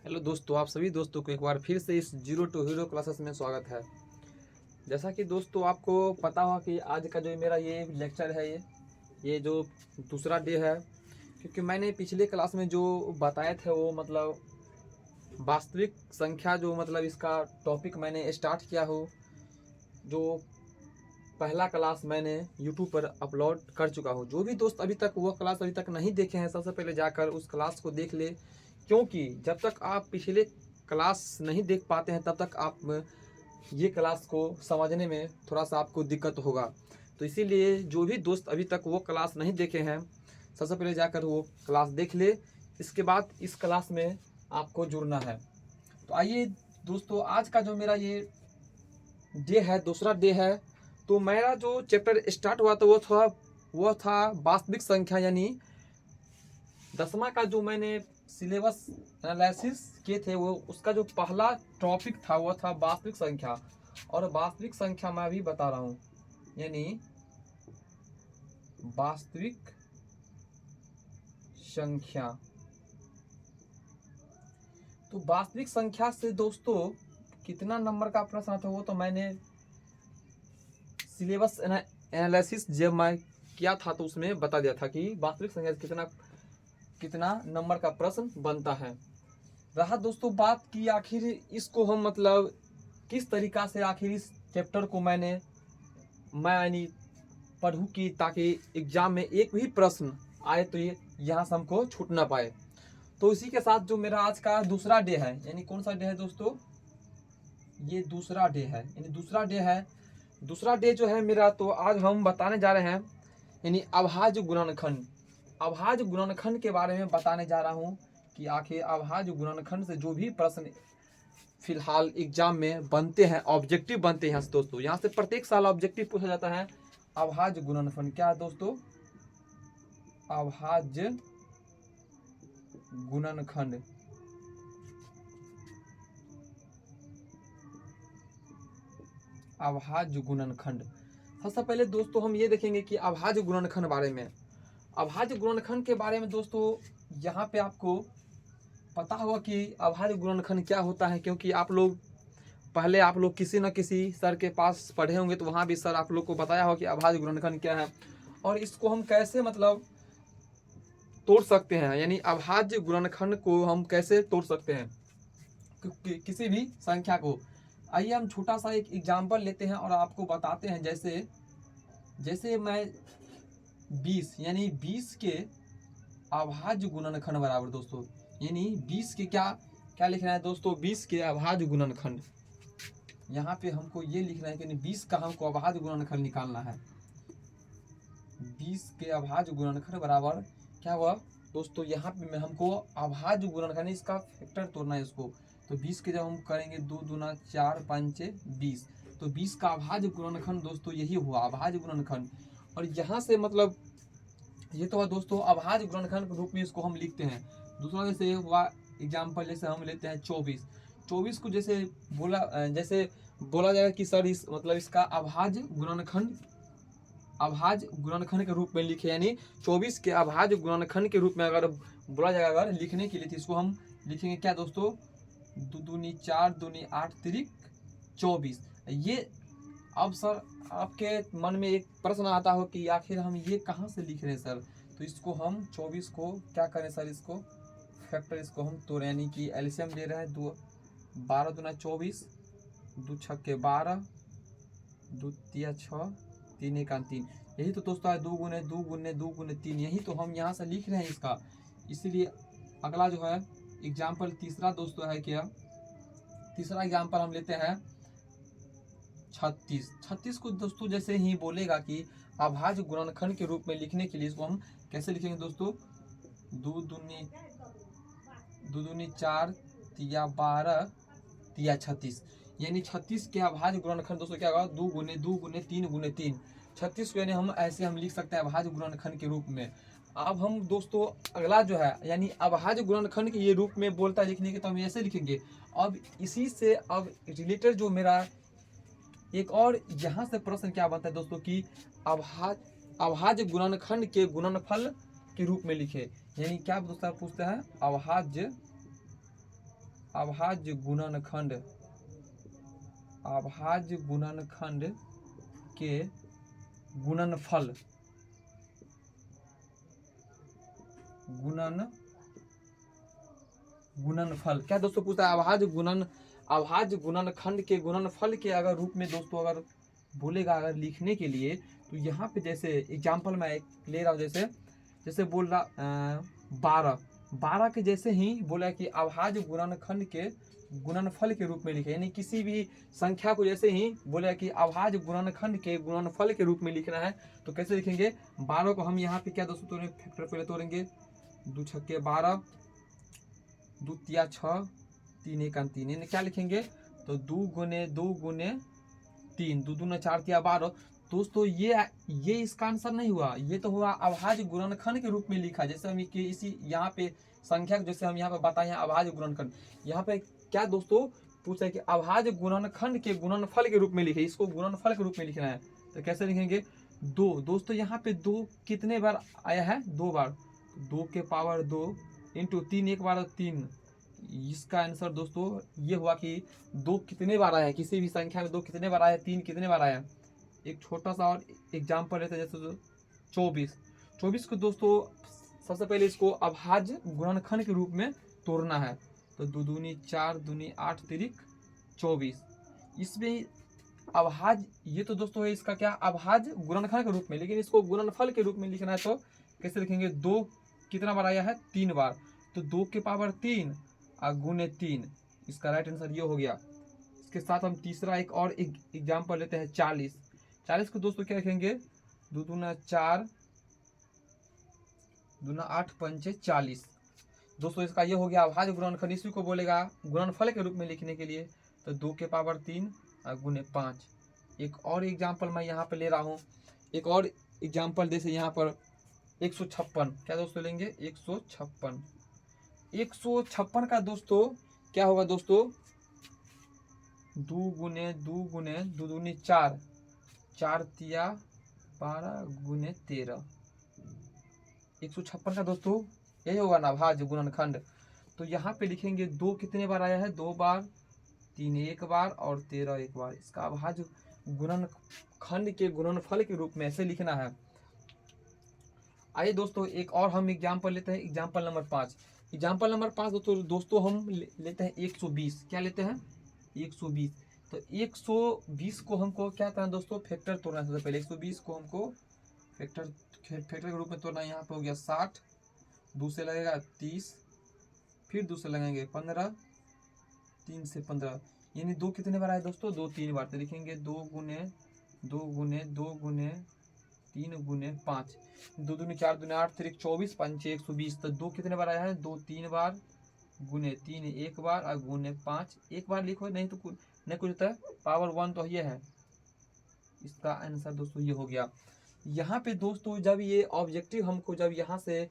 Hello दोस्तों, आप सभी दोस्तों को एक बार फिर से इस जीरो टू हीरो क्लासेस में स्वागत है। जैसा कि दोस्तों आपको पता होगा कि आज का जो मेरा ये लेक्चर है ये जो दूसरा डे है, क्योंकि मैंने पिछले क्लास में जो बताए थे वो मतलब वास्तविक संख्या जो मतलब इसका टॉपिक मैंने स्टार्ट किया हो, जो पहला क्लास मैंने यूट्यूब पर अपलोड कर चुका हूँ। जो भी दोस्त अभी तक वो क्लास अभी तक नहीं देखे हैं, सबसे पहले जाकर उस क्लास को देख ले, क्योंकि जब तक आप पिछले क्लास नहीं देख पाते हैं तब तक आप ये क्लास को समझने में थोड़ा सा आपको दिक्कत होगा। तो इसीलिए जो भी दोस्त अभी तक वो क्लास नहीं देखे हैं, सबसे पहले जाकर वो क्लास देख ले, इसके बाद इस क्लास में आपको जुड़ना है। तो आइए दोस्तों, आज का जो मेरा ये डे है, दूसरा डे है, तो मेरा जो चैप्टर स्टार्ट हुआ था वो था वास्तविक संख्या, यानी 10वां का जो मैंने सिलेबस एनालिसिस किए थे वो उसका जो पहला टॉपिक था वो था वास्तविक संख्या। और वास्तविक संख्या मैं अभी बता रहा हूँ, यानी वास्तविक संख्या। तो वास्तविक संख्या से दोस्तों कितना नंबर का प्रश्न आता है वो तो मैंने सिलेबस एनालिसिस जब मैं किया था तो उसमें बता दिया था कि वास्तविक संख्या से कितना नंबर का प्रश्न बनता है। रहा दोस्तों बात की आखिर इसको हम मतलब किस तरीका से आखिर इस चैप्टर को मैं यानी पढ़ूँ कि ताकि एग्जाम में एक भी प्रश्न आए तो ये यहाँ से हमको छूट ना पाए। तो इसी के साथ जो मेरा आज का दूसरा डे है, यानी कौन सा डे है दोस्तों, ये दूसरा डे है, यानी दूसरा डे है। दूसरा डे जो है मेरा, तो आज हम बताने जा रहे हैं यानी अभाज्य गुणनखंड। अभाज्य गुणनखंड के बारे में बताने जा रहा हूँ कि आखिर अभाज्य गुणनखंड से जो भी प्रश्न फिलहाल एग्जाम में बनते हैं, ऑब्जेक्टिव बनते हैं दोस्तों, यहाँ से प्रत्येक साल ऑब्जेक्टिव पूछा जाता है अभाज्य गुणनखंड। क्या है दोस्तों? अभाज्य गुणनखंड। अभाज्य गुणनखंड। सबसे पहले दोस्तों हम ये देखेंगे कि अभाज्य गुणनखंड बारे में। अभाज्य गुणनखंड के बारे में दोस्तों यहाँ पे आपको पता होगा कि अभाज्य गुणनखंड क्या होता है, क्योंकि आप लोग किसी न किसी सर के पास पढ़े होंगे, तो वहाँ भी सर आप लोग को बताया होगा कि अभाज्य गुणनखंड क्या है और इसको हम कैसे मतलब तोड़ सकते हैं, यानी अभाज्य गुणनखंड को हम कैसे तोड़ सकते हैं किसी भी संख्या को। आइए हम छोटा सा एक एग्जाम्पल लेते हैं और आपको बताते हैं। जैसे मैं 20 यानी 20 के अभाज्य गुणनखंड बराबर दोस्तों, यानी 20 के क्या लिखना है दोस्तों, 20 के अभाज्य गुणनखंड। यहाँ पे हमको ये लिखना है कि 20 का हमको अभाज्य गुणनखंड निकालना है। 20 के अभाज्य गुणनखंड बराबर क्या हुआ दोस्तों, यहाँ पे हमको अभाज्य गुणनखंड इसका फैक्टर तोड़ना है इसको। तो 20 के जब हम करेंगे 2 दूना 4 5 20, तो 20 का अभाज्य गुणनखंड दोस्तों यही हुआ अभाज्य गुणनखंड। और यहाँ से मतलब ये तो हुआ दोस्तों अभाज्य गुणनखंड के रूप में इसको हम लिखते हैं। दूसरा जैसे हुआ एग्जाम्पल, जैसे हम लेते हैं 24 को जैसे बोला जाएगा कि सर इस मतलब इसका अभाज्य गुणनखंड के रूप में लिखे, यानी 24 के अभाज्य गुणनखंड के रूप में अगर बोला जाएगा अगर लिखने के लिए, तो इसको हम लिखेंगे क्या दोस्तों, 2 दूनी 4 दूनी 8 तिरिक 24। ये अब सर आपके मन में एक प्रश्न आता हो कि आखिर हम ये कहाँ से लिख रहे हैं सर, तो इसको हम 24 को क्या करें सर, इसको फैक्टर इसको हम तोड़े, यानी कि एलसीएम ले रहे हैं 12 दूना 24, 2 छक्के 12, 2 तिया 6, 3 एका 3। यही तो दोस्तों है 2 गुने 2 गुने 2 गुने 3, यही तो हम यहाँ से लिख रहे हैं इसका। इसीलिए अगला जो है एग्जाम्पल तीसरा दोस्तों है क्या, तीसरा एग्जाम्पल हम लेते हैं 36 को दोस्तों जैसे ही बोलेगा कि अभाज्य गुणनखंड के रूप में लिखने के लिए इसको हम कैसे लिखेंगे दोस्तों, 2 दूनी 4 तिया 12 तिया 36, यानी 36 के अभाज्य गुणनखंड दोस्तों क्या होगा, 2 गुने 2 गुने 3 गुने 3। 36 को यानी हम ऐसे लिख सकते हैं अभाज्य गुणनखंड के रूप में। अब हम दोस्तों अगला जो है यानी अभाज्य गुणनखंड के ये रूप में बोलता है लिखने के, तो हम ऐसे लिखेंगे। अब इसी से अब रिलेटेड जो मेरा एक और यहाँ से प्रश्न क्या बनता है दोस्तों कि अभाज्य गुणनखंड के गुणनफल के रूप में लिखे, यानी क्या दोस्तों पूछते हैं, अभाज्य अभाज्य गुणनखंड, अभाज्य गुणनखंड के गुणनफल, गुणनफल क्या दोस्तों पूछता है, अभाज्य गुणनखंड के गुणनफल के अगर रूप में दोस्तों अगर बोलेगा अगर लिखने के लिए, तो यहाँ पे जैसे एग्जाम्पल मैं एक ले रहा हूँ, जैसे बोल रहा 12 के जैसे ही बोला कि अभाज्य गुणनखंड के गुणनफल के रूप में लिखे, यानी किसी भी संख्या को जैसे ही बोला कि अभाज्य गुणनखंड के गुणनफल के रूप में लिखना है, तो कैसे लिखेंगे, 12 को हम यहाँ पे क्या दोस्तों तोड़ेंगे, फैक्टर पहले तोड़ेंगे, 2 छक्के 12, 2 तिया 6, 3 एक 3, यानी क्या लिखेंगे, तो 2 गुने 3, 2 दूना 4 तिया 12। दोस्तों ये इसका आंसर नहीं हुआ, ये तो हुआ अभाज्य गुणनखंड के रूप में लिखा, जैसे हम इसी यहाँ पे संख्या जैसे हम यहाँ पे बताए हैं अभाज्य गुणनखंड, यहाँ पे क्या दोस्तों पूछा है कि अभाज्य गुणनखंड के गुणनफल के रूप में लिखे, इसको गुणनफल के रूप में लिखना है, तो कैसे लिखेंगे, 2 दोस्तों यहाँ पे 2 कितने बार आया है, 2 बार, 2 के पावर 2 इंटू 3 एक बार 3, इसका आंसर दोस्तों ये हुआ कि 2 कितने बार आया है, किसी भी संख्या में 2 कितने बार आया, 3 कितने बार आया। एक छोटा सा और एग्जाम्पल रहता है, जैसे 24 को दोस्तों सबसे पहले इसको अभाज्य गुणनखंड के रूप में तोड़ना है, तो 2 दूनी 4, दूनी 8, तिरिक 24, इसमें अभाज्य, ये तो दोस्तों है इसका क्या अभाज्य गुणनखंड के रूप में, लेकिन इसको गुणनफल के रूप में लिखना है, तो कैसे लिखेंगे, 2 कितना बार आया है, 3 बार, तो 2 के पावर 3 और गुने 3, इसका राइट आंसर ये हो गया। इसके साथ हम तीसरा एक और एग्जाम्पल लेते हैं, 40 को दोस्तों क्या लिखेंगे, 2 दूना 4, दूना 8 पंचे 40, दोस्तों इसका ये हो गया अभाज्य गुणनखंड, इसी को बोलेगा गुणनफल के रूप में लिखने के लिए, तो 2 के पावर 3 और गुने 5। एक और एग्जाम्पल मैं यहाँ पे ले रहा हूँ, एक और एग्जाम्पल जैसे यहाँ पर 156, क्या दोस्तों लेंगे, 156 का दोस्तों क्या होगा दोस्तों, 2 गुने 2 दूनी 4, 4 तिया 12 गुने 13, 156 का दोस्तों यही होगा ना अभाज्य गुणनखंड। तो यहाँ पे लिखेंगे 2 कितने बार आया है, 2 बार, 3 एक बार और 13 एक बार, इसका अभाज्य गुणनखंड के गुणनफल के रूप में ऐसे लिखना है। आइए दोस्तों एक और हम एग्जाम्पल लेते हैं, एग्जाम्पल नंबर 5। एग्जाम्पल नंबर 5 दोस्तों हम लेते हैं 120, क्या लेते हैं, 120। तो 120 को हमको क्या करना है दोस्तों, फैक्टर तोड़ना है। सबसे पहले 120 को हमको फैक्टर के रूप में तोड़ना है। यहाँ पे हो गया 60, 2 से लगेगा 30, फिर 2 से लगेंगे 15, 3 से 15, यानी 2 कितने बार आए दोस्तों, 2 3 बार। तो लिखेंगे 2 गुने 2 गुने 2 गुने 3 गुने 5, 2 दूनी 4 दूनी 8 तिरिक 24 पंचे 120। तो 2 कितने बार आया है, 2 3 बार, गुने 3 एक बार और गुने 5 एक बार लिखो, नहीं तो नहीं कुछ होता है, पावर 1 तो ये है। इसका आंसर दोस्तों ये हो गया। यहाँ पे दोस्तों जब ये ऑब्जेक्टिव हमको जब यहाँ से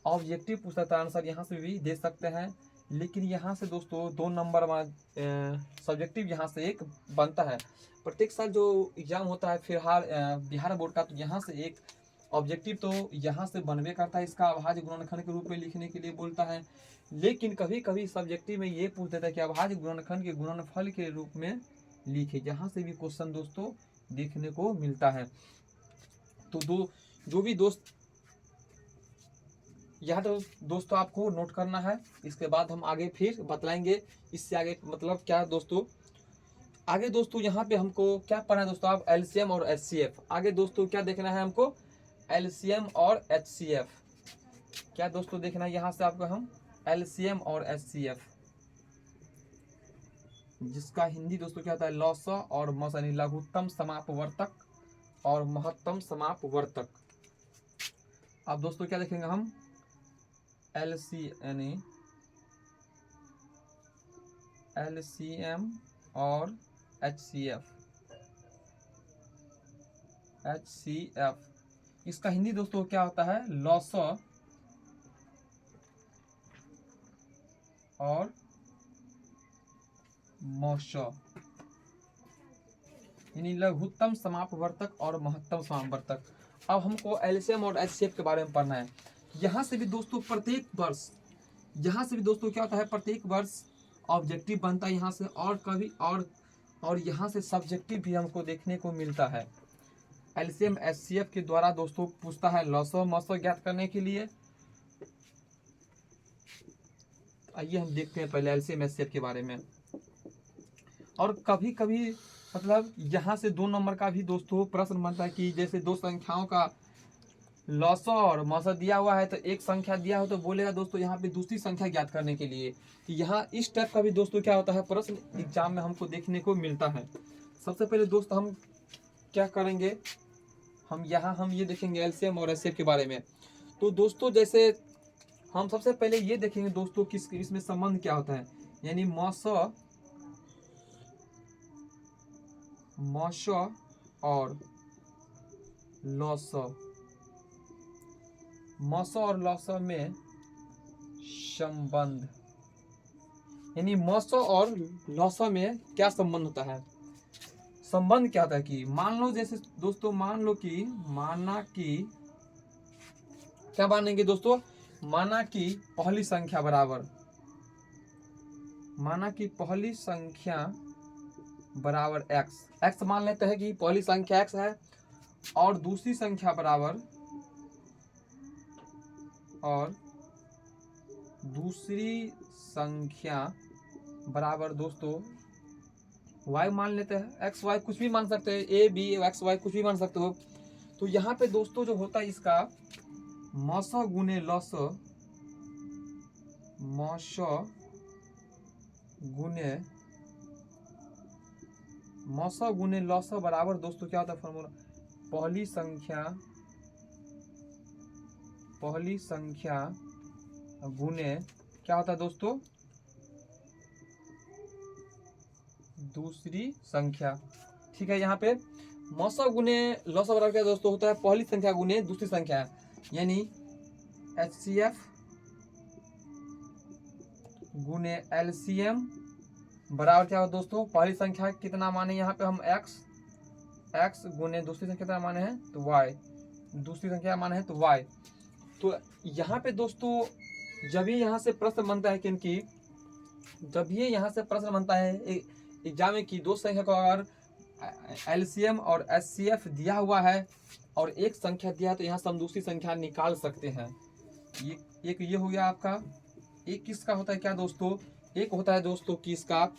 ऑब्जेक्टिव पूछता था, आंसर यहाँ से भी दे सकते हैं, लेकिन यहाँ से दोस्तों 2 नंबर सब्जेक्टिव यहाँ से एक बनता है। प्रत्येक साल जो एग्जाम होता है फिलहाल बिहार बोर्ड का, तो यहाँ से एक ऑब्जेक्टिव तो यहाँ से बनवे करता है, इसका अभाज्य गुणनखंड के रूप में लिखने के लिए बोलता है। लेकिन कभी कभी सब्जेक्टिव में ये पूछ देता है कि अभाज्य गुणनखंड के गुणनफल के रूप में लिखे, यहाँ से भी क्वेश्चन दोस्तों देखने को मिलता है। तो जो भी दोस्त यह तो दोस्तों आपको नोट करना है, इसके बाद हम आगे फिर बतलाएंगे इससे आगे मतलब क्या है दोस्तों। आगे दोस्तों यहाँ पे हमको क्या पढ़ना है दोस्तों, आप एलसीएम और एचसीएफ। आगे दोस्तों क्या देखना है हमको, एलसीएम और एचसीएफ। क्या दोस्तों देखना है यहाँ से आपको हम एलसीएम और एचसीएफ, जिसका हिंदी दोस्तों क्या होता है, लौसा और मौसा, यानी लघुत्तम समापवर्तक और महत्तम समापवर्तक। अब दोस्तों क्या देखेंगे हम, एलसीएम और एचसीएफ। इसका हिंदी दोस्तों क्या होता है, लौसा और मौसा, यानी लघुत्तम समापवर्तक और महत्तम समापवर्तक। अब हमको एलसीएम और एचसीएफ के बारे में पढ़ना है। यहाँ से भी दोस्तों प्रत्येक वर्ष, यहाँ से भी दोस्तों क्या होता है, प्रत्येक वर्ष ऑब्जेक्टिव बनता है यहाँ से, और कभी और यहाँ से सब्जेक्टिव भी हमको देखने को मिलता है। एलसीएम एचसीएफ के द्वारा दोस्तों पूछता है लॉसो मॉसो ज्ञात करने के लिए। आइए हम देखते हैं पहले एलसीएम एचसीएफ के बारे में। और कभी कभी मतलब यहाँ से 2 नंबर का भी दोस्तों प्रश्न बनता है कि जैसे 2 संख्याओं का लॉसो और मॉसो दिया हुआ है, तो एक संख्या दिया हो तो बोलेगा दोस्तों यहाँ पे दूसरी संख्या ज्ञात करने के लिए। यहाँ इस टाइप का भी दोस्तों क्या होता है प्रश्न एग्जाम में हमको देखने को मिलता है। सबसे पहले दोस्त हम क्या करेंगे, हम ये देखेंगे एलसीएम और एचसीएफ के बारे में। तो दोस्तों जैसे हम सबसे पहले ये देखेंगे दोस्तों किस इसमें संबंध क्या होता है, यानी मॉसो और लॉसो, मॉसो और लॉसो में संबंध, यानी मॉसो और लॉसो में क्या संबंध होता है। संबंध क्या होता है कि मान लो जैसे दोस्तों माना कि क्या मानेंगे दोस्तों, माना कि पहली संख्या बराबर एक्स मान लेते हैं कि पहली संख्या एक्स है और दूसरी संख्या बराबर दोस्तों y मान लेते हैं। एक्स वाई कुछ भी मान सकते हैं, ए बी एक्स वाई कुछ भी मान सकते हो। तो यहाँ पे दोस्तों जो होता है इसका मॉसो गुने लॉसो, मॉसो गुने लॉसो बराबर दोस्तों क्या होता है फॉर्मूला, पहली संख्या गुने क्या होता है दोस्तों, दूसरी संख्या। ठीक है, यहाँ पे मॉसो गुने लॉसो बराबर क्या दोस्तों होता है पहली संख्या गुने दूसरी संख्या, यानी एचसीएफ गुने एलसीएम बराबर क्या हो दोस्तों, पहली संख्या कितना माने यहाँ पे हम एक्स गुने दूसरी संख्या कितना माने हैं तो वाई, दूसरी संख्या माने हैं तो वाई। तो यहाँ पे दोस्तों जब ये यहाँ से प्रश्न बनता है क्योंकि जब ये यहाँ से प्रश्न बनता है एग्जाम में कि 2 संख्या को अगर एलसीएम और एचसीएफ दिया हुआ है और एक संख्या दिया है तो यहाँ से हम दूसरी संख्या निकाल सकते हैं। ये हो गया आपका। एक किसका होता है क्या दोस्तों, एक होता है दोस्तों किसका,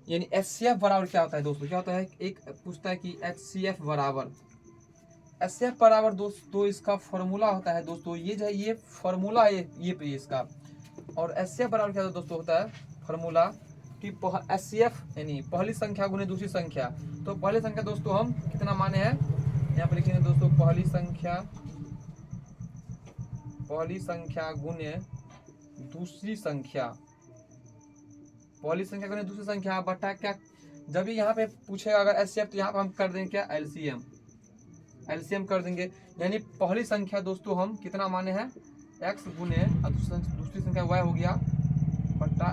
यानी एचसीएफ बराबर क्या होता है दोस्तों, क्या होता है एक पूछता है कि एचसीएफ बराबर दोस्तों इसका फॉर्मूला होता है दोस्तों, ये फॉर्मूला है ये इसका। और एचसीएफ बराबर क्या दोस्तों होता है फॉर्मूला कि एचसीएफ यानी पहली संख्या गुने दूसरी संख्या। तो पहली संख्या दोस्तों हम कितना माने हैं, यहाँ पर लिखेंगे दोस्तों पहली संख्या गुने दूसरी संख्या बटा क्या, जब भी यहाँ पे पूछेगा अगर एचसीएफ तो यहाँ पे हम कर देंगे क्या एलसीएम कर देंगे, यानी पहली संख्या दोस्तों हम कितना माने हैं एक्स गुने दूसरी संख्या वाई हो गया बटा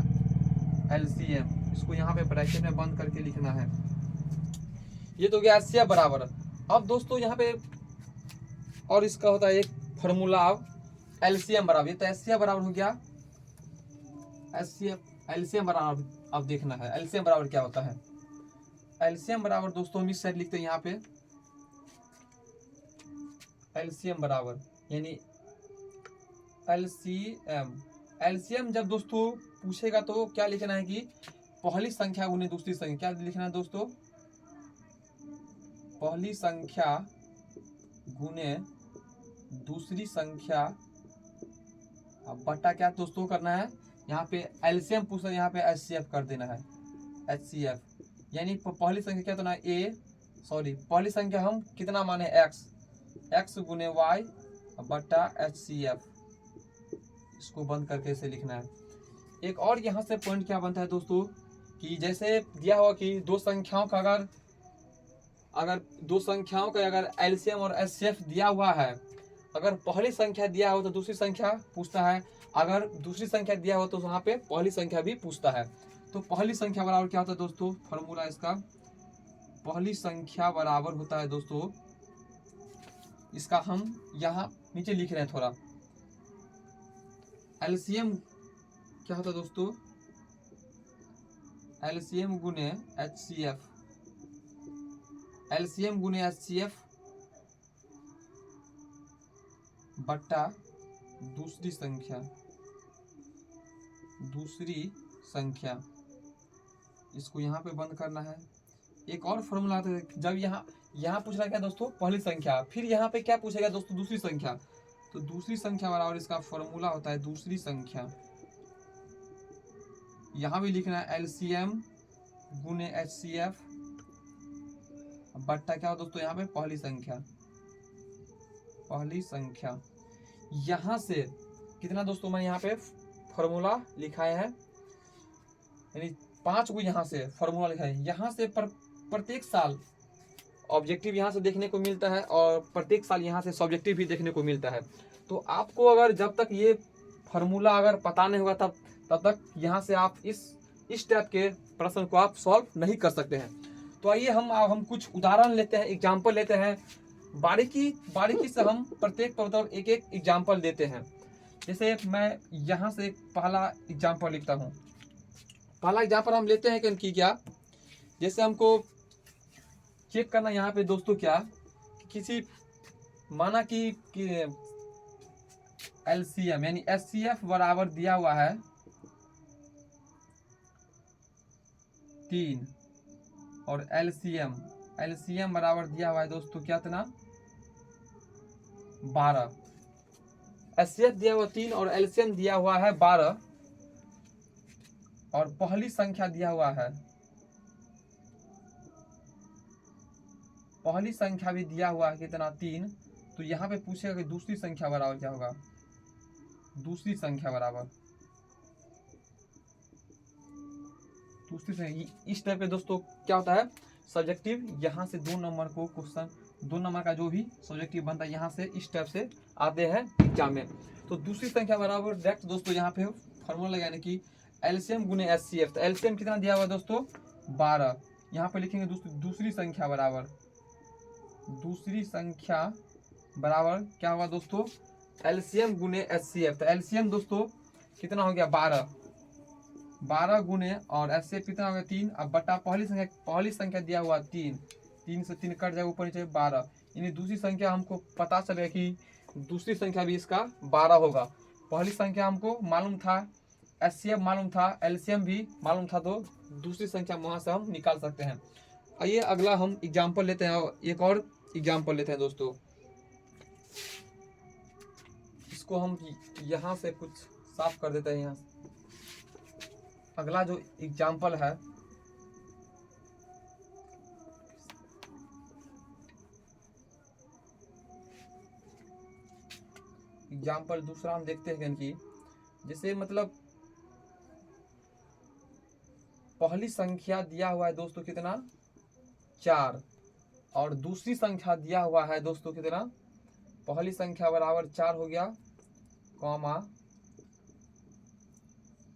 एलसीएम। इसको यहाँ पे ब्रैकेट में बंद करके लिखना है। ये तो गया एचसीएफ बराबर। अब दोस्तों यहाँ पे और इसका होता है एक फॉर्मूला एलसीएम बराबर, ये तो एचसीएफ बराबर हो गया एलसीएम बराबर। अब देखना है एलसीएम बराबर क्या होता है। एलसीएम बराबर दोस्तों हम इस साइड लिखते हैं यहाँ पे एलसीएम बराबर, यानी एलसीएम जब दोस्तों पूछेगा तो क्या लिखना है कि पहली संख्या गुने दूसरी संख्या, क्या लिखना है दोस्तों पहली संख्या गुने दूसरी संख्या बटा क्या दोस्तों करना है, यहाँ पे एलसीएम पूछा यहाँ पे एचसीएफ कर देना है एचसीएफ, यानी पहली संख्या क्या होना है पहली संख्या हम कितना माने एक्स गुने वाई बटा एचसीएफ। इसको बंद करके इसे लिखना है। एक और यहाँ से पॉइंट क्या बनता है दोस्तों कि जैसे दिया हुआ कि 2 संख्याओं का अगर एलसीएम और एचसीएफ दिया हुआ है, अगर पहली संख्या दिया हो तो दूसरी संख्या पूछता है, अगर दूसरी संख्या दिया हो तो वहाँ पे पहली संख्या भी पूछता है। तो पहली संख्या बराबर क्या होता है दोस्तों, फॉर्मूला इसका पहली संख्या बराबर होता है दोस्तों, इसका हम यहाँ नीचे लिख रहे हैं थोड़ा। एलसीएम क्या होता है दोस्तों, एलसीएम गुने HCF, एलसीएम गुने HCF बट्टा दूसरी संख्या, इसको यहाँ पे बंद करना है। एक और फॉर्मूला आता है, जब यहाँ पूछ रहा है क्या दोस्तों, पहली संख्या, फिर यहाँ पे क्या पूछेगा दोस्तों, दूसरी संख्या। तो दूसरी संख्या बराबर इसका फॉर्मूला होता है दूसरी संख्या, यहाँ भी लिखना है एलसीएम गुने HCF बट्टा क्या हो दोस्तों, यहाँ पे पहली संख्या। यहाँ से कितना दोस्तों, मैं यहाँ पे फॉर्मूला लिखाया है, यानी 5 को यहाँ से फॉर्मूला लिखा है। यहाँ से प्रत्येक साल ऑब्जेक्टिव यहाँ से देखने को मिलता है और प्रत्येक साल यहाँ से सब्जेक्टिव भी देखने को मिलता है। तो आपको अगर जब तक ये फॉर्मूला अगर पता नहीं होगा तब तक यहाँ से आप इस टाइप के प्रश्न को आप सॉल्व नहीं कर सकते हैं। तो आइए हम कुछ उदाहरण लेते हैं, एग्जाम्पल लेते हैं, बारीकी से हम प्रत्येक पर एक एग्जाम्पल देते हैं। जैसे मैं यहाँ से पहला एग्जाम्पल लिखता हूँ। पहला एग्जाम्पल हम लेते हैं कि क्या, जैसे हमको चेक करना यहाँ पे दोस्तों, क्या किसी माना कि एलसीएम यानी HCF बराबर दिया हुआ है 3 और एलसीएम बराबर दिया हुआ है दोस्तों कितना, 12। HCF दिया हुआ 3 और एलसीएम दिया हुआ है 12 और पहली संख्या दिया हुआ है, पहली संख्या भी दिया हुआ है कितना, 3। तो यहाँ पे पूछेगा कि दूसरी संख्या बराबर क्या होगा, दूसरी संख्या इस टाइप के दोस्तों क्या होता है सब्जेक्टिव। यहाँ से 2 नंबर को क्वेश्चन, 2 नंबर का जो भी सब्जेक्टिव बनता है यहाँ से इस टाइप से आते हैं एग्जाम में। तो दूसरी संख्या बराबर डायरेक्ट दोस्तों यहाँ पे फॉर्मूला लगाने की एलसीएम गुने HCF। तो एलसीएम कितना दिया हुआ है दोस्तों, 12। यहाँ पे लिखेंगे दूसरी संख्या बराबर क्या होगा दोस्तों, एलसीएम गुने HCF। तो एलसीएम दोस्तों कितना हो गया, 12 गुने और HCF कितना हो गया, 3। अब बटा पहली संख्या दिया हुआ 3 से 3 कट जाएगा, ऊपर नीचे 12। यानी दूसरी संख्या हमको पता चले कि दूसरी संख्या भी इसका 12 होगा। पहली संख्या हमको मालूम था, HCF मालूम था, एलसीएम भी मालूम था, तो दूसरी संख्या वहां से हम निकाल सकते हैं। आइए अगला हम एग्जाम्पल लेते हैं, एक और एग्जाम्पल लेते हैं दोस्तों। इसको हम यहाँ से कुछ साफ कर देते हैं। यहाँ अगला जो एग्जाम्पल है, एग्जाम्पल दूसरा हम देखते हैं कि जैसे मतलब पहली संख्या दिया हुआ है दोस्तों कितना, 4 और दूसरी संख्या दिया हुआ है दोस्तों कितना, पहली संख्या बराबर 4 हो गया, कॉमा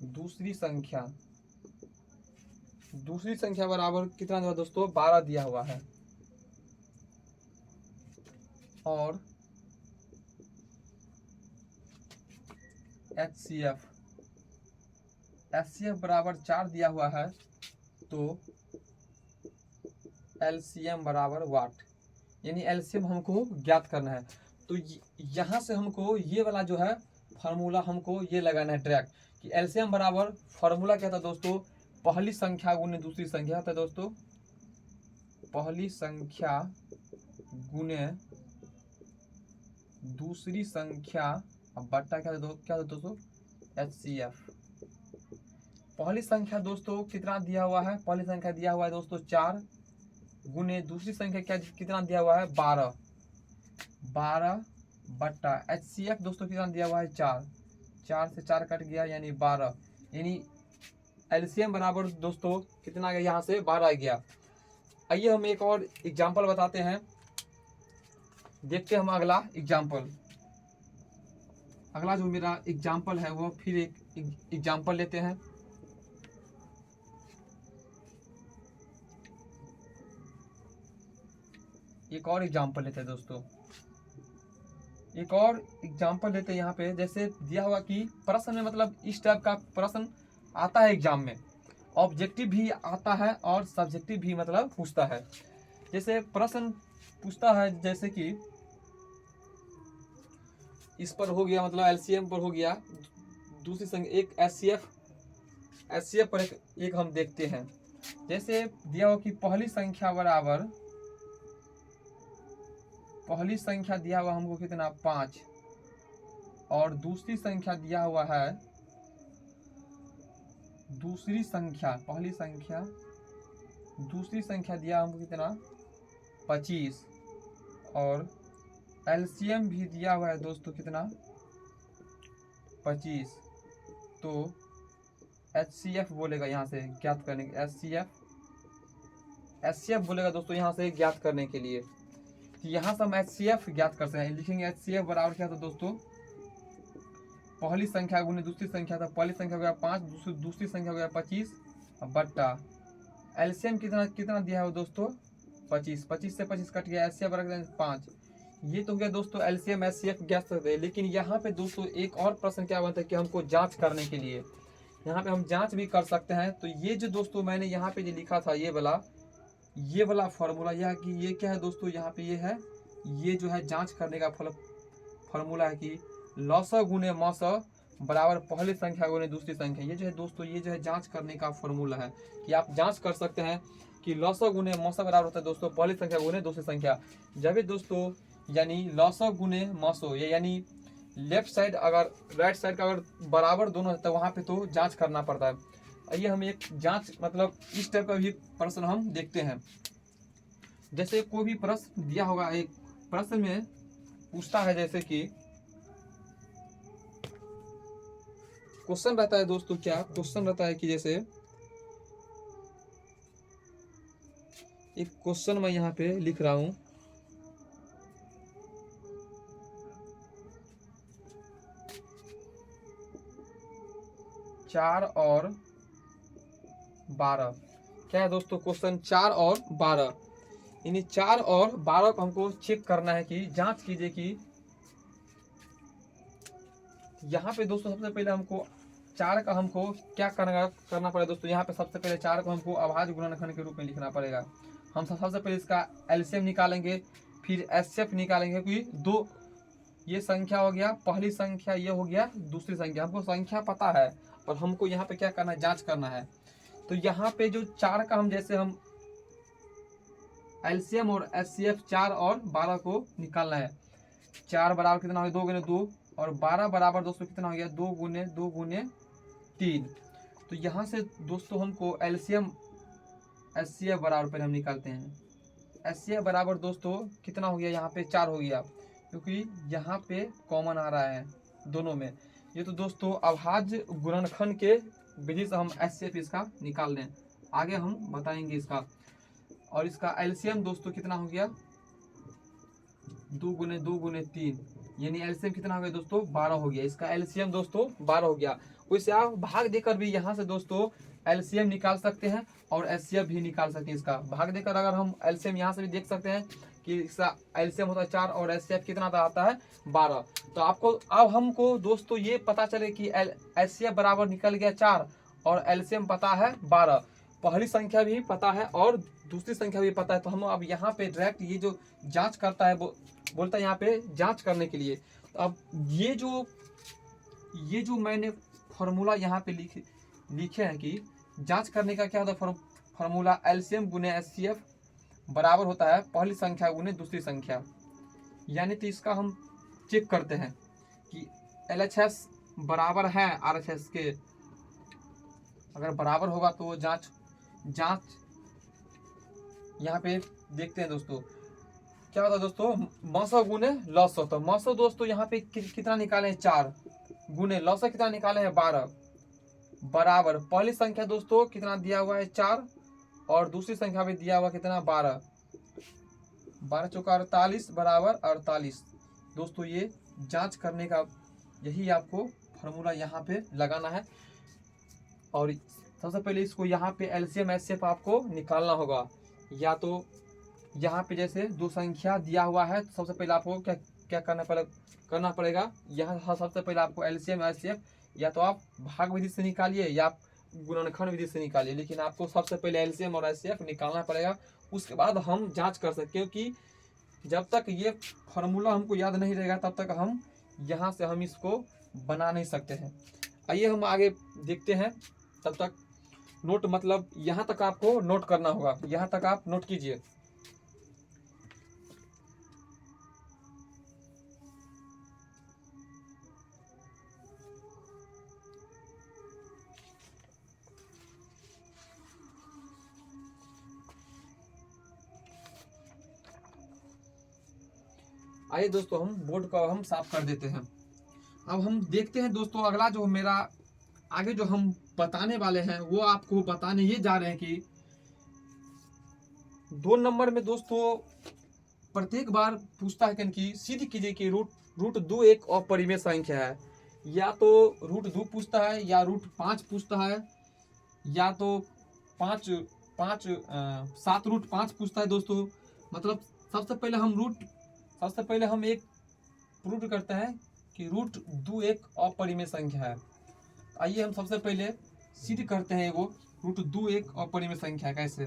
दूसरी संख्या बराबर कितना हुआ दोस्तों, 12 दिया हुआ है और HCF बराबर 4 दिया हुआ है। तो एलसीएम बराबर वाट, यानी एलसीएम हमको ज्ञात करना है। तो यहाँ से हमको ये वाला जो है फार्मूला हमको ये लगाना है डायरेक्ट कि एलसीएम बराबर फार्मूला क्या था दोस्तों, पहली संख्या गुने दूसरी संख्या था दोस्तों, पहली संख्या गुने दूसरी संख्या अब बट्टा क्या था दोस्तों, HCF। पहली संख्या दोस्तों कितना दिया हुआ है, पहली संख्या दिया हुआ है दोस्तों 4 गुने दूसरी संख्या क्या कितना दिया हुआ है, 12 बट्टा HCF दोस्तों कितना दिया हुआ है, 4 से 4 कट गया यानी 12, यानी एलसीएम बराबर दोस्तों कितना आ गया, यहाँ से 12 आ गया। आइए हम एक और एग्जाम्पल बताते हैं, देखते हैं हम अगला एग्जाम्पल। अगला जो मेरा एग्जाम्पल है वो फिर एक एग्जाम्पल लेते हैं। एक और एग्जाम्पल लेते हैं दोस्तों, एक और एग्जाम्पल लेते हैं यहाँ पे। जैसे दिया हुआ कि प्रश्न में मतलब इस टाइप का प्रश्न आता है एग्जाम में, ऑब्जेक्टिव भी आता है और सब्जेक्टिव भी मतलब पूछता है। जैसे प्रश्न पूछता है, जैसे कि इस पर हो गया मतलब एलसीएम पर हो गया, दूसरी संख्या एक एचसीएफ पर एक हम देखते हैं। जैसे दिया हो कि पहली संख्या बराबर, पहली संख्या दिया हुआ हमको कितना 5, और दूसरी संख्या दिया हुआ है, दूसरी संख्या पहली संख्या दूसरी संख्या दिया हमको कितना 25, और एलसीएम भी दिया हुआ है दोस्तों कितना 25। तो एचसीएफ बोलेगा यहाँ से ज्ञात करने के, एचसीएफ बोलेगा दोस्तों यहाँ से ज्ञात करने के लिए। तो यहाँ से हम एचसीएफ ज्ञात कर सकते हैं। लिखेंगे एचसीएफ बराबर क्या था दोस्तों, पहली संख्या गुने दूसरी संख्या, था पहली संख्या हो गया 5, दूसरी संख्या हो गया 25 बट्टा एलसीएम कितना दिया है दोस्तों 25, 25 से 25 कट गया, एचसीएफ बराबर 5। ये तो हो गया दोस्तों एलसीएम एचसीएफ ज्ञात कर सकते हैं। लेकिन यहाँ पे दोस्तों एक और प्रश्न क्या बनता है कि हमको जांच करने के लिए यहाँ पे हम जांच भी कर सकते हैं। तो ये जो दोस्तों मैंने यहाँ पे जो लिखा था ये वाला फॉर्मूला, यह कि ये क्या है दोस्तों, यहाँ पे ये है, ये जो है जांच करने का फॉर्मूला है कि लॉसा गुने मौसा बराबर पहली संख्या गुने दूसरी संख्या। ये जो है दोस्तों ये जो है जांच करने का फॉर्मूला है कि आप जांच कर सकते हैं कि लॉसा गुने मौसा बराबर होता है दोस्तों पहली संख्या गुने दूसरी संख्या। जब भी दोस्तों यानी लॉसा गुने मौसो, यानी लेफ्ट साइड अगर राइट साइड का अगर बराबर दोनों है तो वहाँ पे तो जांच करना पड़ता है। आइए हम एक जांच मतलब इस टाइप का भी प्रश्न हम देखते हैं। जैसे कोई भी प्रश्न दिया होगा, एक प्रश्न में पूछता है, जैसे कि क्वेश्चन रहता है दोस्तों, क्या क्वेश्चन रहता है कि जैसे एक क्वेश्चन मैं यहाँ पे लिख रहा हूँ, चार और 12। क्या है दोस्तों क्वेश्चन 4 और 12, यानी 4 और 12 को हमको चेक करना है कि जांच कीजिए कि यहाँ पे दोस्तों सबसे पहले हमको 4 का हमको क्या करना पड़ेगा दोस्तों। यहाँ पे सबसे पहले 4 को हमको अभाज्य गुणनखंड के रूप में लिखना पड़ेगा। हम सबसे पहले इसका एलसीएम निकालेंगे, फिर एचसीएफ निकालेंगे, क्योंकि दो ये संख्या हो गया पहली संख्या, ये हो गया दूसरी संख्या। हमको संख्या पता है और हमको यहाँ पे क्या करना है, जांच करना है। तो यहाँ पे जो 4 का हम जैसे हम एलसीएम और एचसीएफ 4 और 12 को निकालना है। 4 बराबर कितना हो गया 2 गुने 2, और 12 बराबर दोस्तों कितना हो गया 2 गुने 3। तो यहाँ से दोस्तों हमको एलसीएम एचसीएफ बराबर पहले हम निकालते हैं। एचसीएफ बराबर दोस्तों कितना हो गया, यहाँ पे 4 हो गया, क्योंकि यहाँ पे कॉमन आ रहा है दोनों में। ये तो दोस्तों अभाज्य गुणनखंड के विधि से हम एचसीएफ इसका निकाल लें, आगे हम बताएंगे इसका। और इसका एलसीएम दोस्तों कितना हो गया 2 गुने 3, यानी एलसीएम कितना हो गया दोस्तों 12 हो गया। इसका एलसीएम दोस्तों 12 हो गया। वैसे आप भाग देकर भी यहाँ से दोस्तों एलसीएम निकाल सकते हैं और एचसीएफ भी निकाल सकते हैं। इसका भाग देकर अगर हम एलसीएम यहाँ से भी देख सकते हैं कि इसका एलसीएम होता है 4 और एचसीएफ कितना आता है 12। तो आपको अब हमको दोस्तों ये पता चले कि एचसीएफ बराबर निकल गया 4 और एलसीएम पता है 12, पहली संख्या भी पता है और दूसरी संख्या भी पता है। तो हम अब यहाँ पे डायरेक्ट ये जो जांच करता है बोलता है यहाँ पे जांच करने के लिए। तो अब ये जो मैंने फॉर्मूला यहाँ पे लिखे हैं कि जांच करने का क्या होता है फॉर्मूला, एलसीएम गुने एचसीएफ बराबर होता है पहली संख्या गुने दूसरी संख्या। यानी तो इसका हम चेक करते हैं कि एलएचएस बराबर है आरएचएस के, अगर बराबर होगा तो जांच यहाँ पे देखते हैं दोस्तों क्या होता है दोस्तों, मौसा गुने लॉसा। तो मौसा दोस्तों यहाँ पे कितना निकाले हैं 4 गुने लॉसा कितना निकाले हैं 12 बराबर पहली संख्या दोस्तों कितना दिया हुआ है 4 और दूसरी संख्या भी दिया हुआ कितना 12, 12 चौका 48 बराबर 48। दोस्तों ये जांच करने का यही आपको फॉर्मूला यहाँ पे लगाना है। और सबसे पहले इसको यहाँ पे एलसीएम एचसीएफ आपको निकालना होगा। या तो यहाँ पे जैसे दो संख्या दिया हुआ है तो सबसे पहले आपको क्या करना पड़ेगा, यहाँ सबसे पहले आपको एलसीएम एचसीएफ या तो आप भाग विधि से निकालिए या आप गुणनखंड विधि से निकालिए, लेकिन आपको सबसे पहले एलसीएम और एचसीएफ निकालना पड़ेगा, उसके बाद हम जांच कर सकते हैं। क्योंकि जब तक ये फार्मूला हमको याद नहीं रहेगा तब तक हम यहाँ से हम इसको बना नहीं सकते हैं। आइए हम आगे देखते हैं। तब तक नोट मतलब यहाँ तक आपको नोट करना होगा, यहाँ तक आप नोट कीजिए। आइए दोस्तों हम बोर्ड को हम साफ कर देते हैं। अब हम देखते हैं दोस्तों, अगला जो मेरा आगे जो हम बताने वाले हैं वो आपको बताने ये जा रहे हैं कि 2 नंबर में दोस्तों प्रत्येक बार पूछता है कि सिद्ध कीजिए कि रूट 2 एक अपरिमेय संख्या है। या तो रूट 2 पूछता है, या रूट 5 पूछता है, या तो 7 रूट 5 पूछता है दोस्तों। मतलब सबसे पहले हम एक प्रूव करते हैं कि रूट 2 एक अपरिमेय संख्या है। आइए हम सबसे पहले सिद्ध करते हैं वो रूट 2 एक अपरिमेय संख्या है। कैसे?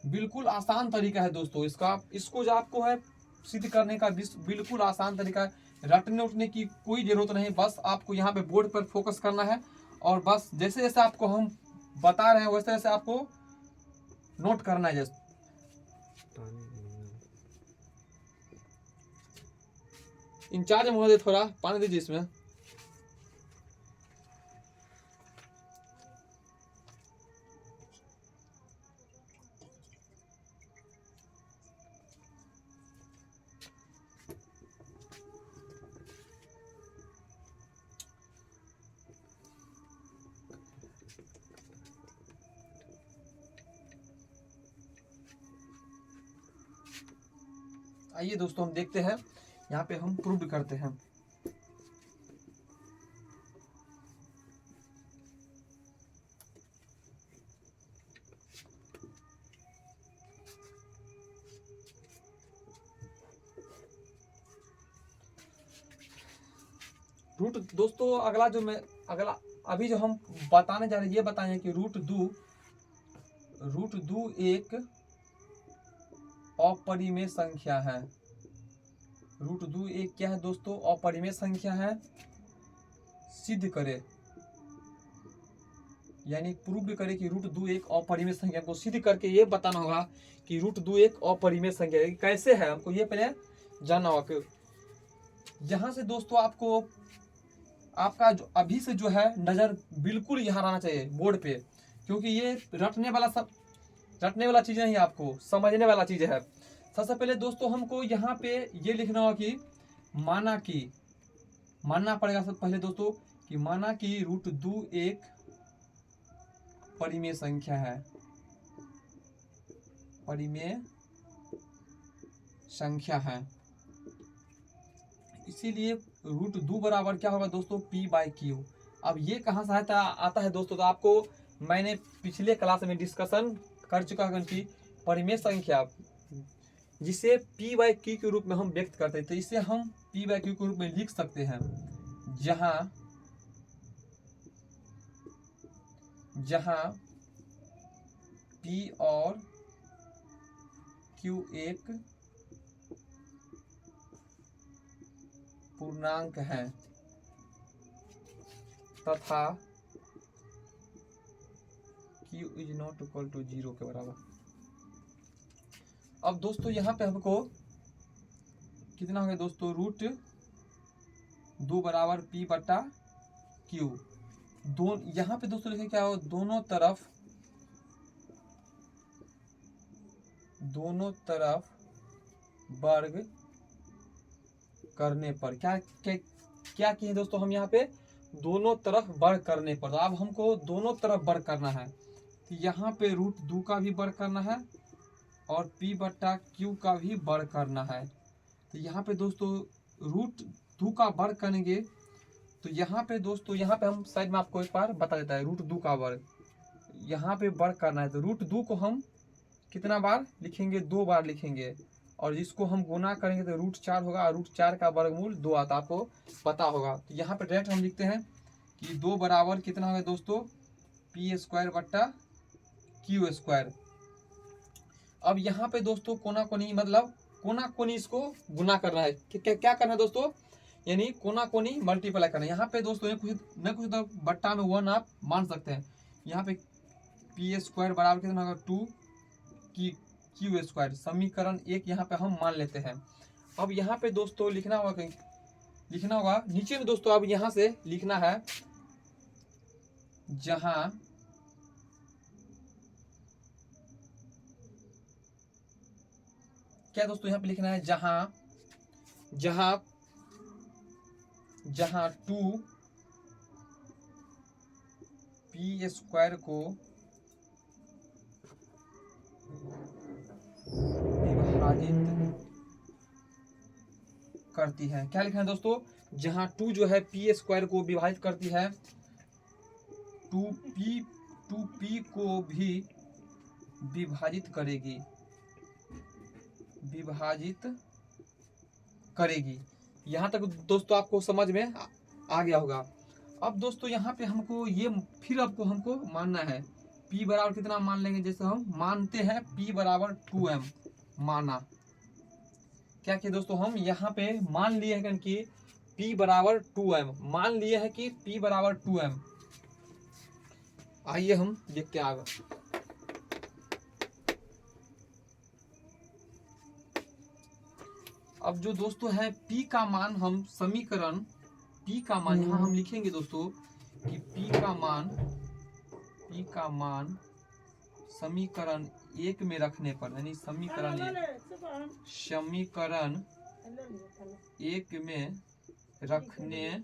बिल्कुल आसान तरीका है दोस्तों इसको जो आपको है सिद्ध करने का बिल्कुल आसान तरीका है। रटने उठने की कोई जरूरत नहीं, बस आपको यहाँ पे बोर्ड पर फोकस करना है और बस जैसे जैसे आपको हम बता रहे हैं वैसे वैसे आपको नोट करना है। जैसे इंचार्ज महोदय थोड़ा पानी दीजिए इसमें। आइए दोस्तों हम देखते हैं, यहाँ पे हम प्रूव करते हैं। रूट दोस्तों अगला अभी जो हम बताने जा रहे हैं ये बताएं कि रूट 2 एक अपरिमेय संख्या है। रूट 2 एक क्या है दोस्तों? अपरिमेय संख्या है। सिद्ध करे यानी प्रूव करे कि रूट 2 एक अपरिमेय संख्या को सिद्ध करके ये बताना होगा कि रूट 2 एक अपरिमेय संख्या है। कैसे है हमको ये पहले जानना होगा। यहाँ से दोस्तों आपका जो अभी से जो है नजर बिल्कुल यहाँ रहना चाहिए बोर्ड पे, क्योंकि ये रटने वाला चीज नहीं, आपको समझने वाला चीज है। सबसे पहले दोस्तों हमको यहाँ पे ये लिखना होगा कि मानना पड़ेगा सबसे पहले दोस्तों कि माना कि रूट 2 एक परिमेय संख्या है। परिमेय संख्या है, इसीलिए रूट 2 बराबर क्या होगा दोस्तों? P/Q। अब ये कहाँ से आता है दोस्तों? तो आपको मैंने पिछले क्लास में डिस्कशन कर चुका है कि परिमेय संख्या जिसे P/Q के रूप में हम व्यक्त करते हैं, तो इसे हम P/Q के रूप में लिख सकते हैं, जहां P और Q एक पूर्णांक है तथा Q is not equal to 0 के बराबर। अब दोस्तों यहाँ पे हमको कितना हो गया दोस्तों? रूट 2 बराबर P/Q। यहाँ पे दोस्तों लिखे क्या हो? दोनों तरफ वर्ग करने पर क्या किए दोस्तों? हम यहाँ पे दोनों तरफ वर्ग करने पर। तो अब हमको दोनों तरफ वर्ग करना है, तो यहाँ पे रूट 2 का भी वर्ग करना है और P/Q का भी वर्ग करना है। तो यहाँ पे दोस्तों रूट 2 का वर्ग करेंगे तो यहाँ पे दोस्तों हम साइड में आपको एक बार बता देता है। रूट 2 का वर्ग यहाँ पे वर्ग करना है, तो रूट 2 को हम कितना बार लिखेंगे? 2 बार लिखेंगे, और इसको हम गुना करेंगे तो रूट 4 होगा, और रूट 4 का वर्गमूल 2 आता, आपको पता होगा। तो यहाँ पे डायरेक्ट हम लिखते हैं कि 2 बराबर कितना होगा दोस्तों? पी स्क्वायर बट्टा क्यू स्क्वायर। अब यहाँ पे दोस्तों कोना कोनी मतलब कोना कोनी इसको गुना करना है। क्या करना है दोस्तों, यानी कोना कोनी मल्टीप्लाई करना है। यहाँ पे दोस्तों न कुछ तो बट्टा में 1 आप मान सकते हैं। यहाँ पे पी स्क्वायर बराबर कितना होगा 2 क्यू स्क्वायर। समीकरण 1 यहाँ पे हम मान लेते हैं। अब यहाँ पे दोस्तों लिखना होगा नीचे में दोस्तों। अब यहाँ से लिखना है जहां क्या दोस्तों, यहाँ पे लिखना है जहां 2 पी स्क्वायर को विभाजित करती है। क्या लिखना है दोस्तों, जहां 2 जो है पी स्क्वायर को विभाजित करती है, 2p को भी विभाजित करेगी। यहाँ तक दोस्तों आपको समझ में आ गया होगा। अब दोस्तों यहाँ पे हमको ये फिर हमको मानना है p बराबर कितना मान लेंगे, जैसे हम मानते हैं p बराबर 2m माना। क्या किया दोस्तों, हम यहाँ पे मान लिए हैं कि p बराबर 2m मान लिए हैं कि p बराबर 2m। आइए हम देखते हैं आगे। अब जो दोस्तों है p का मान हम समीकरण p का मान यहाँ हम लिखेंगे दोस्तों कि p का मान समीकरण 1 में रखने पर, यानी समीकरण 1 में रखने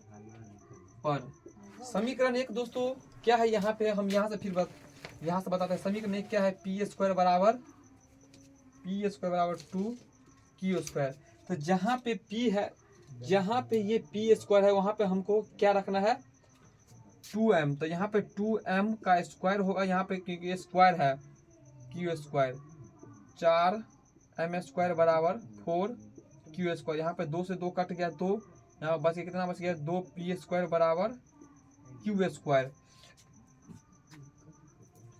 पर, समीकरण 1 दोस्तों क्या है, यहाँ पे हम यहाँ से बताते हैं। समीकरण 1 क्या है, पी स्क्वायर बराबर 2 क्यू स्क्वायर। तो जहाँ पे p है, जहाँ पे ये पी स्क्वायर है, वहाँ पे हमको क्या रखना है 2m। तो यहाँ पे 2m का स्क्वायर होगा, यहाँ पे क्योंकि स्क्वायर है क्यू स्क्वायर, 4m स्क्वायर बराबर 4 क्यू स्क्वायर। यहाँ पे 2 से 2 कट गया, 2 यहाँ बच गया, कितना बच गया 2 पी स्क्वायर बराबर क्यू स्क्वायर।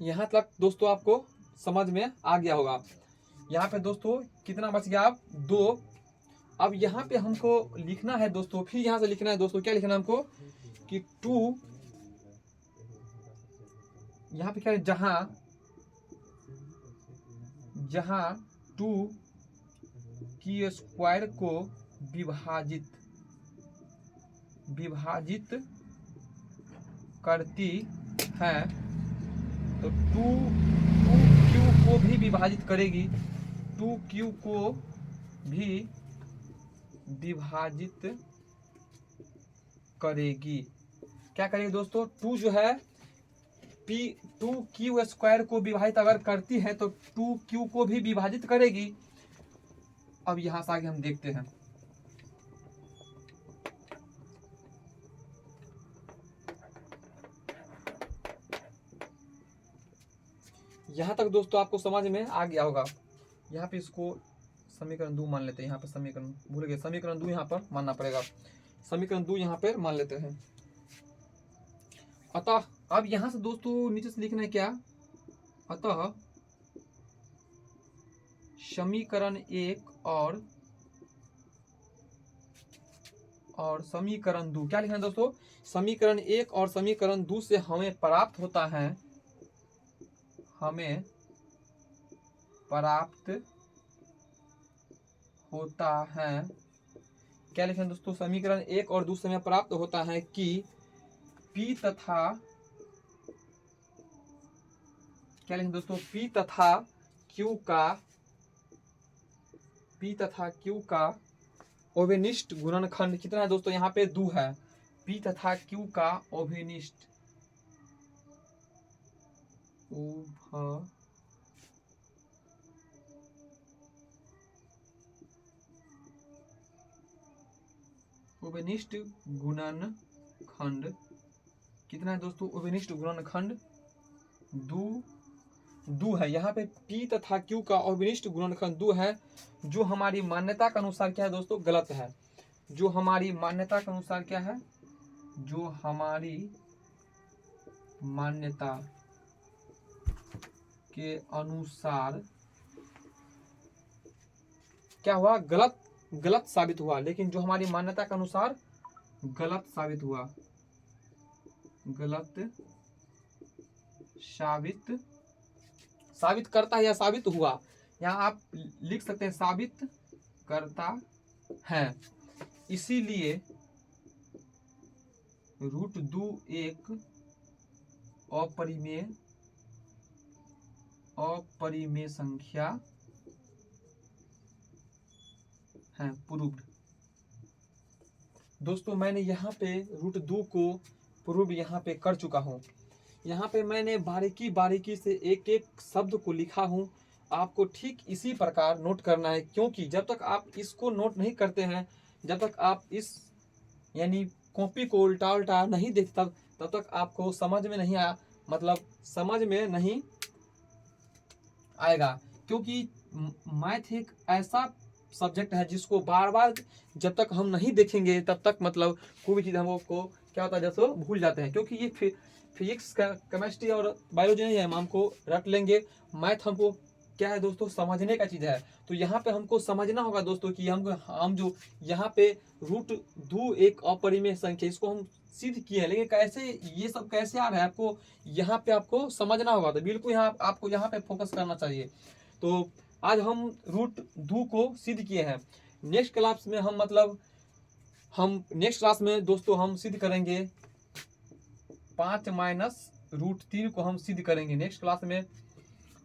यहाँ तक दोस्तों आपको समझ में आ गया होगा। यहाँ पे दोस्तों कितना बच गया, आप 2। अब यहाँ पे हमको लिखना है दोस्तों, फिर यहाँ से लिखना है दोस्तों, क्या लिखना है हमको कि 2, यहाँ पे क्या है, जहां 2 की स्क्वायर को विभाजित करती है, तो 2q को भी विभाजित करेगी, 2q को भी विभाजित करेगी। क्या करेगी दोस्तों, 2 जो है 2q स्क्वायर को विभाजित अगर करती है तो 2q को भी विभाजित करेगी। अब यहां से आगे हम देखते हैं। यहां तक दोस्तों आपको समझ में आ गया होगा। यहाँ पे इसको समीकरण 2 मान लेते हैं। यहाँ पे समीकरण भूल गए, समीकरण 2 यहाँ पर मानना पड़ेगा। समीकरण 2 यहाँ पर मान लेते हैं। अतः अब यहाँ से दोस्तों नीचे से लिखना है क्या, अतः समीकरण 1 और समीकरण 2, क्या लिखना है दोस्तों, समीकरण 1 और समीकरण 2 से हमें प्राप्त होता है, क्या लिखें दोस्तों, समीकरण 1 और 2 से हमें प्राप्त होता है कि P तथा, क्या लिखें दोस्तों, P तथा Q का ओवेनिष्ट गुणनखंड कितना है दोस्तों, यहाँ पे 2 है। P तथा Q का ओवेनिष्ट गुणनखंड कितना है दोस्तों, ओवेनिष्ट गुणनखंड 2 है। यहाँ पे P तथा Q का ओवेनिष्ट गुणनखंड 2 है, जो हमारी मान्यता के अनुसार क्या है दोस्तों, गलत है। जो हमारी मान्यता के अनुसार क्या है, जो हमारी मान्यता के अनुसार क्या हुआ, गलत साबित हुआ, लेकिन जो हमारी मान्यता के अनुसार गलत साबित हुआ, गलत साबित करता है या साबित हुआ, यहाँ आप लिख सकते हैं साबित करता है। इसीलिए √2 एक अपरिमेय संख्या है, प्रूव्ड। दोस्तों मैंने यहाँ पे √2 को प्रूव यहाँ पे कर चुका हूँ। यहाँ पे मैंने बारीकी से एक एक शब्द को लिखा हूँ। आपको ठीक इसी प्रकार नोट करना है, क्योंकि जब तक आप इसको नोट नहीं करते हैं, जब तक आप इस यानी कॉपी को उल्टा नहीं देखता, तब तक आपको समझ में नहीं आएगा। क्योंकि मैथ एक ऐसा सब्जेक्ट है जिसको बार बार जब तक हम नहीं देखेंगे तब तक मतलब कोई भी चीज़ हमको क्या होता है जैसे भूल जाते हैं। क्योंकि ये फिजिक्स केमिस्ट्री और बायोलॉजी नहीं है, हम हमको रट लेंगे। मैथ हमको क्या है दोस्तों, समझने का चीज़ है। तो यहाँ पे हमको समझना होगा दोस्तों कि हम जो यहाँ पे √2 एक अपरिमेय संख्या, इसको हम सिद्ध किए हैं, लेकिन कैसे ये सब कैसे आ रहा है आपको यहाँ पे आपको समझना होगा। तो बिल्कुल आपको यहाँ पे फोकस करना चाहिए। तो आज हम √2 को सिद्ध किए हैं। नेक्स्ट क्लास में नेक्स्ट क्लास में दोस्तों हम सिद्ध करेंगे 5 - √3 को हम सिद्ध करेंगे नेक्स्ट क्लास में।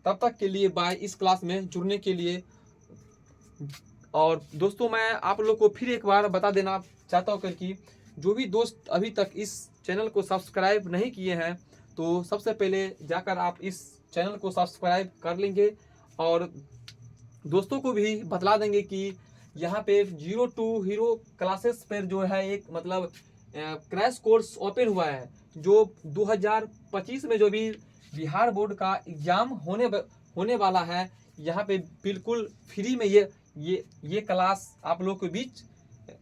तब तक के लिए बाय। इस क्लास में जुड़ने के लिए। और दोस्तों मैं आप लोग को फिर एक बार बता देना चाहता हूँ कि जो भी दोस्त अभी तक इस चैनल को सब्सक्राइब नहीं किए हैं, तो सबसे पहले जाकर आप इस चैनल को सब्सक्राइब कर लेंगे और दोस्तों को भी बतला देंगे कि यहाँ पे 02 हीरो क्लासेस पर जो है एक मतलब क्रैश कोर्स ओपन हुआ है, जो 2025 में जो भी बिहार बोर्ड का एग्जाम होने वाला है, यहाँ पे बिल्कुल फ्री में ये क्लास आप लोग के बीच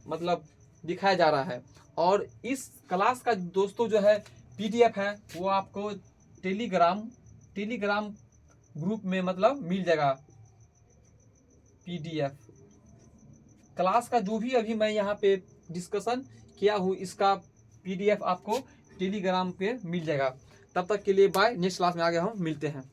मतलब दिखाया जा रहा है। और इस क्लास का दोस्तों जो है PDF है वो आपको टेलीग्राम ग्रुप में मतलब मिल जाएगा। PDF क्लास का जो भी अभी मैं यहाँ पे डिस्कशन किया हूँ, इसका PDF आपको टेलीग्राम पे मिल जाएगा। तब तक के लिए बाय। नेक्स्ट क्लास में आगे हम मिलते हैं।